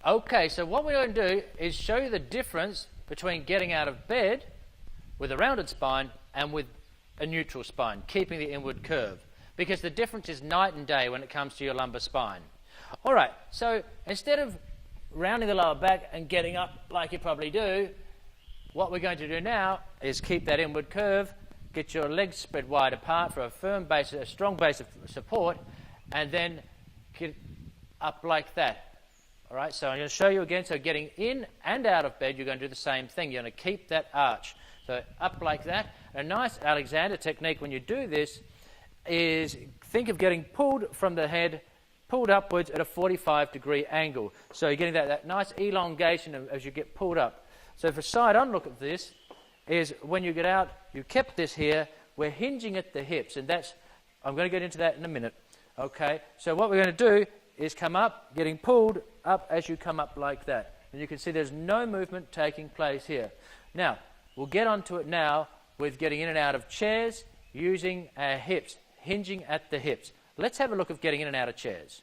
Okay, so what we're going to do is show you the difference between getting out of bed with a rounded spine and with a neutral spine, keeping the inward curve, because the difference is night and day when it comes to your lumbar spine. All right, so instead of rounding the lower back and getting up like you probably do, what we're going to do now is keep that inward curve, get your legs spread wide apart for a firm base, a strong base of support, and then get up like that. All right, so I'm going to show you again. So getting in and out of bed, you're going to do the same thing. You're going to keep that arch. So up like that. A nice Alexander technique when you do this is think of getting pulled from the head, pulled upwards at a 45-degree angle. So you're getting that nice elongation as you get pulled up. So for side-on look at this is when you get out, you kept this here, we're hinging at the hips, and that's, I'm going to get into that in a minute. Okay, so what we're going to do is come up, getting pulled up as you come up like that. And you can see there's no movement taking place here. Now, we'll get onto it now with getting in and out of chairs using our hips, hinging at the hips. Let's have a look at getting in and out of chairs.